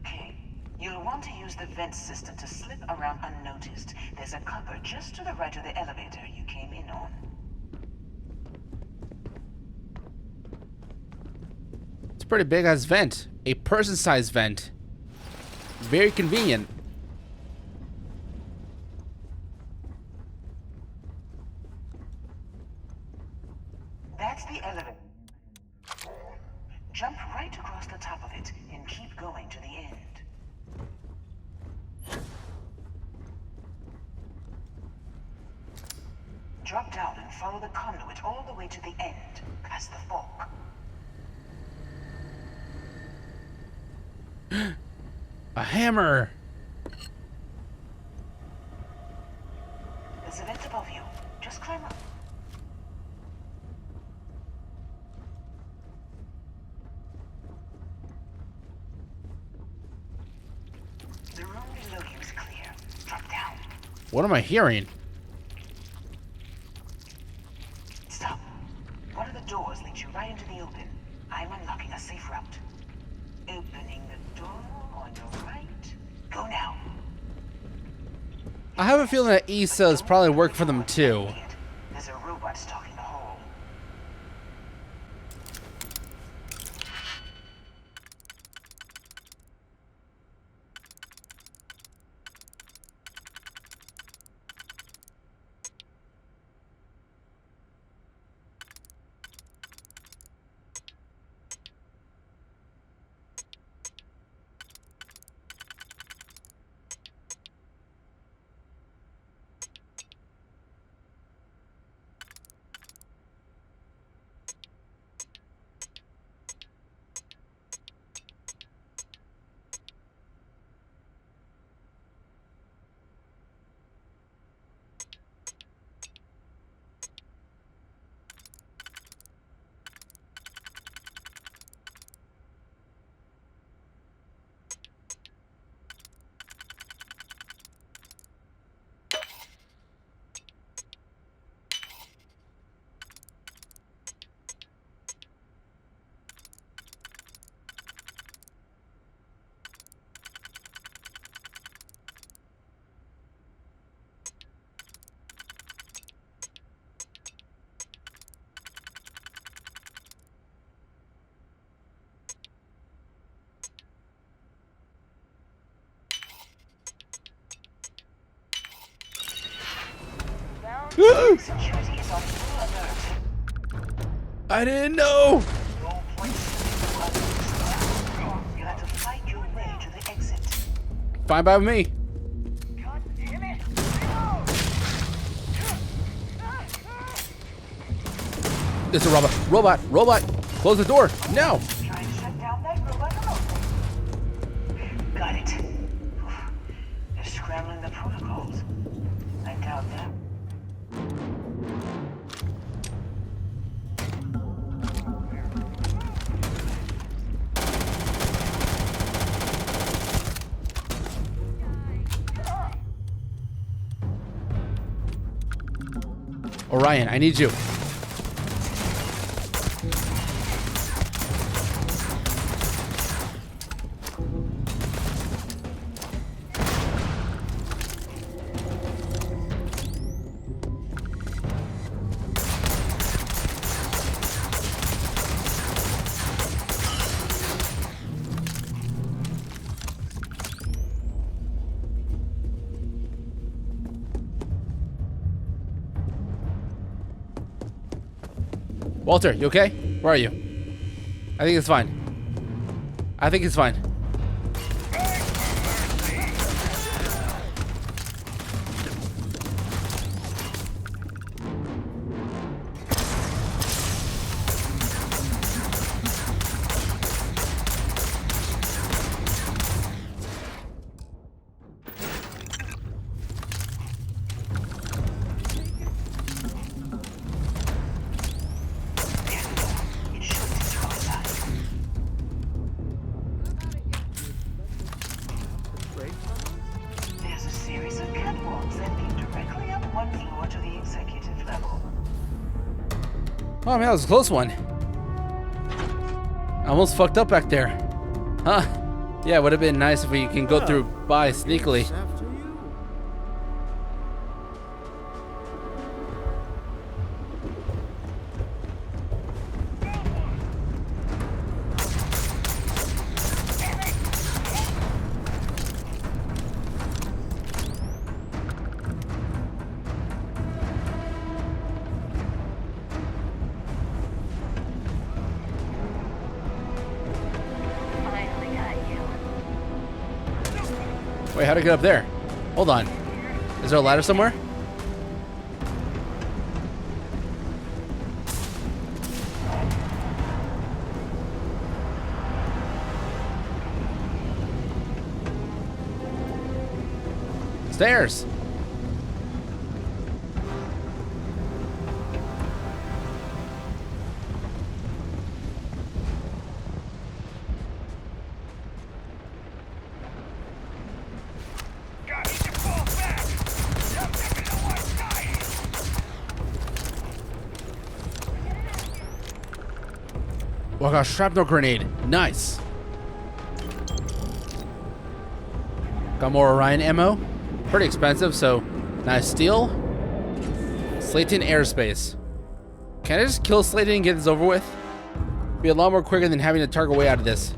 Okay. You'll want to use the vent system to slip around unnoticed. There's a cupboard just to the right of the elevator you came in on. It's a pretty big ass vent. A person-sized vent. Very convenient. That's the elevator. Jump right across the top of it and keep going to the end. Drop down and follow the conduit all the way to the end, past the fork. A hammer. There's a vent above you. Just climb up. The room below you is clear. Drop down. What am I hearing? Stop. One of the doors leads you right into the open. I'm unlocking a safe route. Opening the door on your right. Go now. I have a feeling that Issa's probably worked for them too. There's a robot stalking the hole. Security is on full alert. I didn't know. You'll have to fight your way to the exit. Fine by me. It's a robot. Robot. Close the door. No. Try to shut down that robot remotely. Got it. They're scrambling the protocols. I doubt that. Orion, I need you. Walter, you okay? Where are you? I think it's fine. I think it's fine. There's a series of catwalks that lead directly up one floor to the executive level. Oh man, that was a close one. I almost fucked up back there. Huh. Yeah, it would have been nice if we can go through by sneakily. Wait, how'd I get up there? Hold on. Is there a ladder somewhere? Stairs. Oh, I got a shrapnel grenade. Nice. Got more Orion ammo. Pretty expensive, so nice steal. Slayton airspace. Can I just kill Slayton and get this over with? Be a lot more quicker than having to target way out of this.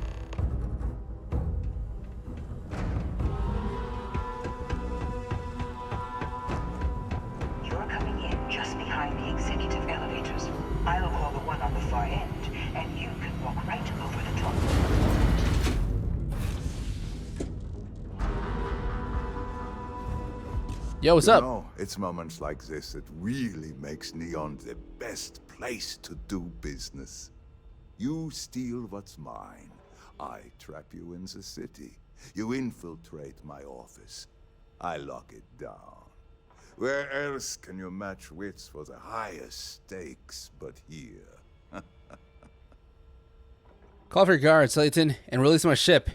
You're coming in just behind the executive elevators. I'll call the one on the far end, and you can walk right over the top. Yo, what's up? You know, it's moments like this that really makes Neon the best place to do business. You steal what's mine. I trap you in the city. You infiltrate my office. I lock it down. Where else can you match wits for the highest stakes but here? Call for your guards, Slayton, and release my ship.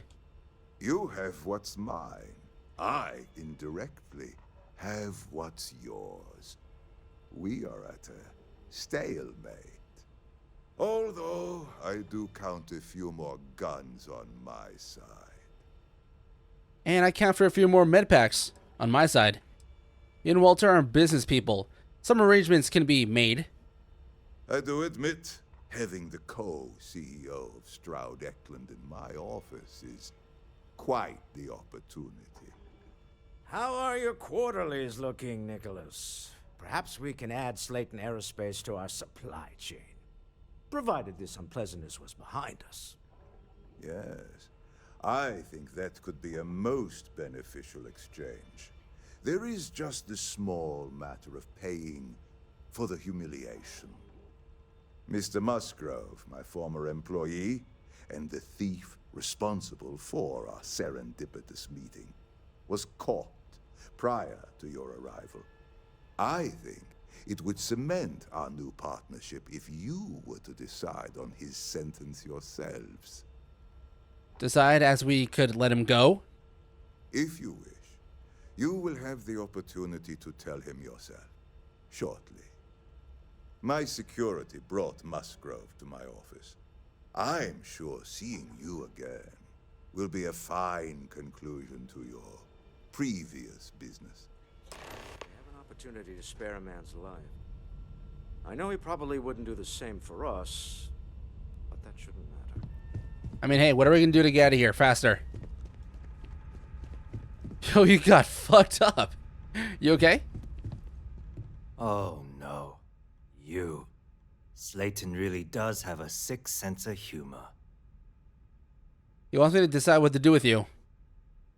You have what's mine. I, indirectly, have what's yours. We are at a stalemate. Although, I do count a few more guns on my side. And I count for a few more med packs on my side. You and Walter are business people. Some arrangements can be made. I do admit, having the co-CEO of Stroud Eklund in my office is quite the opportunity. How are your quarterlies looking, Nicholas? Perhaps we can add Slayton Aerospace to our supply chain, provided this unpleasantness was behind us. Yes, I think that could be a most beneficial exchange. There is just the small matter of paying for the humiliation. Mr. Musgrove, my former employee, and the thief responsible for our serendipitous meeting, was caught prior to your arrival. I think it would cement our new partnership if you were to decide on his sentence yourselves. Decide as we could let him go? If you wish, you will have the opportunity to tell him yourself, shortly. My security brought Musgrove to my office. I'm sure seeing you again will be a fine conclusion to your previous business. We have an opportunity to spare a man's life. I know he probably wouldn't do the same for us, but that shouldn't matter. I mean, hey, what are we gonna do to get out of here faster? Yo, you got fucked up. You okay? Oh no. You. Slayton really does have a sick sense of humor. He wants me to decide what to do with you.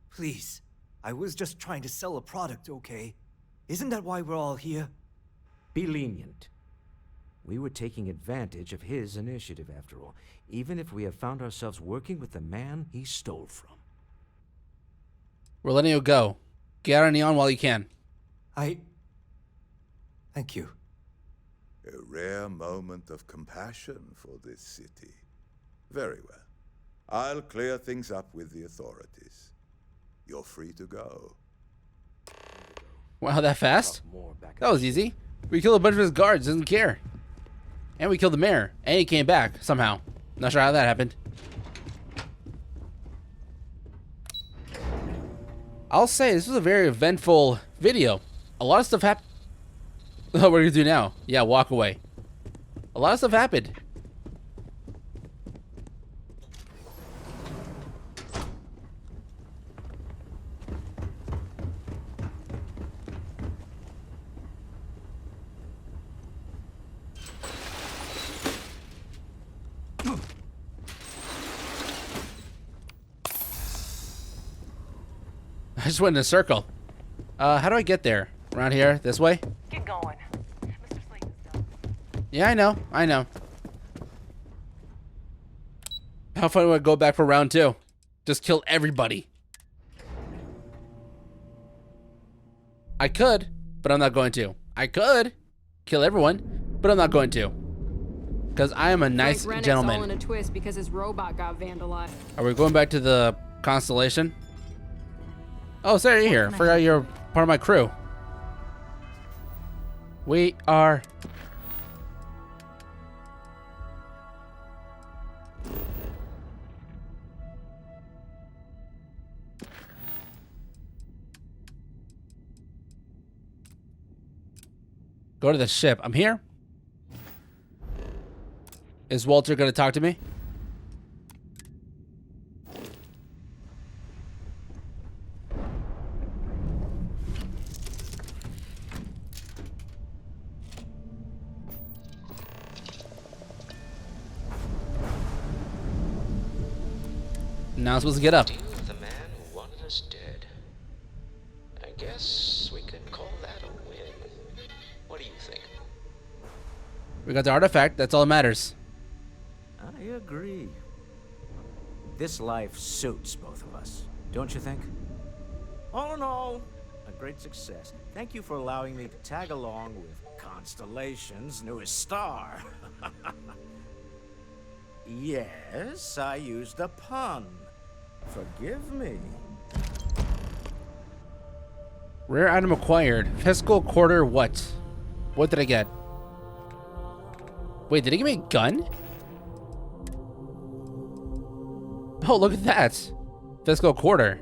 Please, I was just trying to sell a product, okay? Isn't that why we're all here? Be lenient. We were taking advantage of his initiative, after all, even if we have found ourselves working with the man he stole from. We're letting you go. Get out of Neon while you can. Thank you. A rare moment of compassion for this city. Very well. I'll clear things up with the authorities. You're free to go. Wow, that fast? That was easy. We killed a bunch of his guards, doesn't care. And we killed the mayor. And he came back, somehow. Not sure how that happened. I'll say, this was a very eventful video. A lot of stuff happened. What are you gonna do now? Yeah, walk away. A lot of stuff happened. I just went in a circle. How do I get there? Around here? This way? Get going. Mr. Slayton's done. Yeah, I know. How fun would I go back for round 2? Just kill everybody. I could, but I'm not going to. I could kill everyone, but I'm not going to. Because I am a nice Rennick's gentleman. all in a twist because his robot got vandalized. Are we going back to the Constellation? Oh, Sarah, you're here. Forgot you're part of my crew. We are... Go to the ship. I'm here. Is Walter going to talk to me? Now I'm supposed to get up. Deal with the man who wanted us dead. I guess we could call that a win. What do you think? We got the artifact. That's all that matters. I agree. This life suits both of us, don't you think? All in all, a great success. Thank you for allowing me to tag along with Constellation's newest star. Yes, I used a pun. Forgive me. Rare item acquired. Fiscal quarter what? What did I get? Wait, did he give me a gun? Oh, look at that. Fiscal quarter.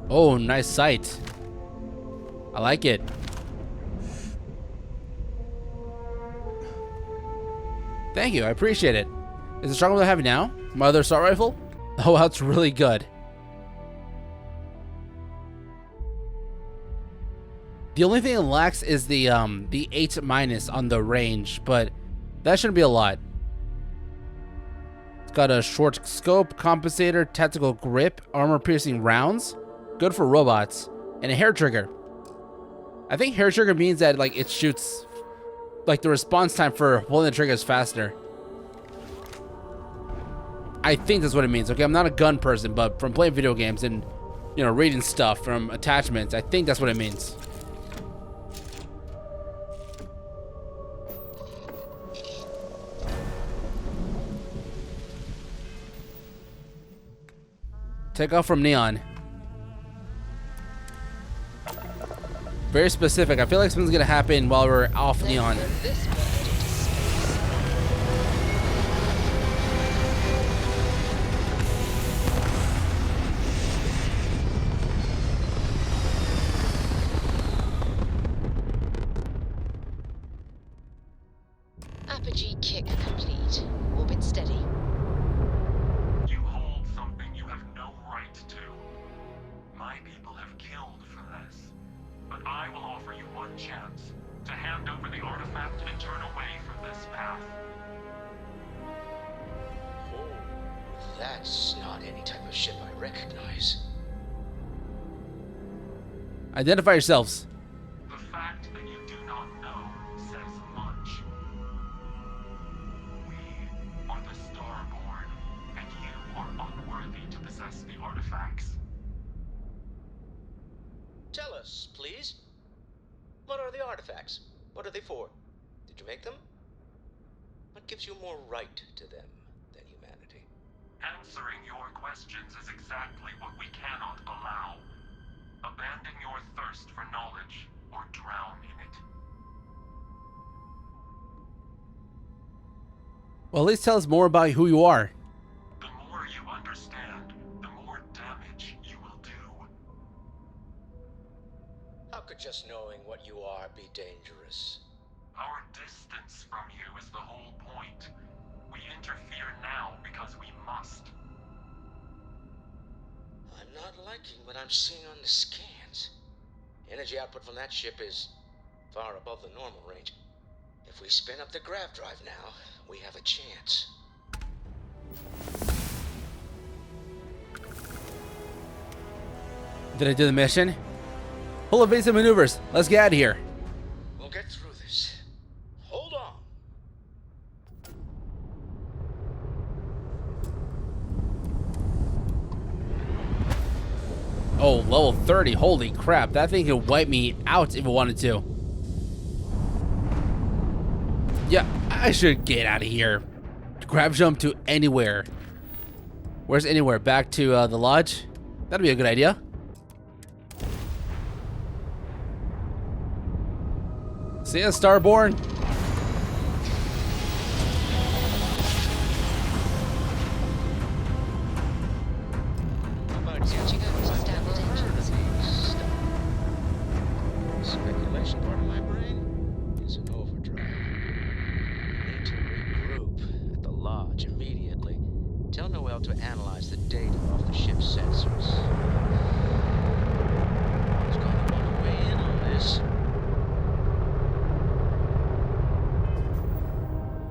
Oh, nice sight. I like it. Thank you, I appreciate it. Is it stronger than I have now? My other assault rifle? Oh, that's really good. The only thing it lacks is the 8- on the range, but that shouldn't be a lot. It's got a short scope, compensator, tactical grip, armor-piercing rounds, good for robots, and a hair trigger. I think hair trigger means that like it shoots, like the response time for pulling the trigger is faster. I think that's what it means. Okay, I'm not a gun person, but from playing video games and, you know, reading stuff from attachments, I think that's what it means. Take off from Neon. Very specific. I feel like something's gonna happen while we're off Neon. Apogee kick complete. Orbit steady. You hold something you have no right to. My people have killed offer you one chance to hand over the artifact and turn away from this path. Oh, that's not any type of ship I recognize. Identify yourselves. The fact that you do not know says much. We are the Starborn, and you are unworthy to possess the artifacts. Tell us, please. What are the artifacts? What are they for? Did you make them? What gives you more right to them than humanity? Answering your questions is exactly what we cannot allow. Abandon your thirst for knowledge, or drown in it. Well, at least tell us more about who you are. The more you understand, the more damage you will do. How could just knowing what you are be dangerous? Our distance from you is the whole point. We interfere now because we must. I'm not liking what I'm seeing on the scans. Energy output from that ship is far above the normal range. If we spin up the grav drive now, we have a chance. Did I do the mission? Full evasive maneuvers. Let's get out of here. We'll get through this. Hold on. Oh, level 30. Holy crap. That thing could wipe me out if it wanted to. Yeah, I should get out of here. Grab jump to anywhere. Where's anywhere? Back to the lodge? That'd be a good idea. See ya, Starborn. Speculation part of my brain is in overdrive. Need to regroup at the lodge immediately. Tell Noel to analyze the data off the ship's sensors. He's going to want to weigh in on this.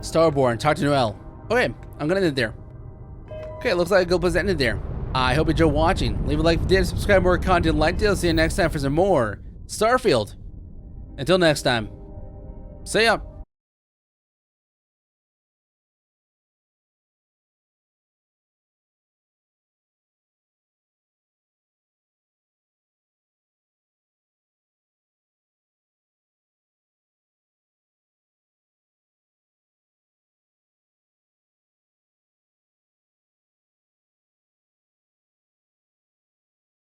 Starborn, talk to Noel. Okay, I'm gonna end it there. Okay, looks like a good place to end it there. I hope you enjoyed watching. Leave a like if you did, subscribe for more content like this. See you next time for some more Starfield. Until next time, see ya.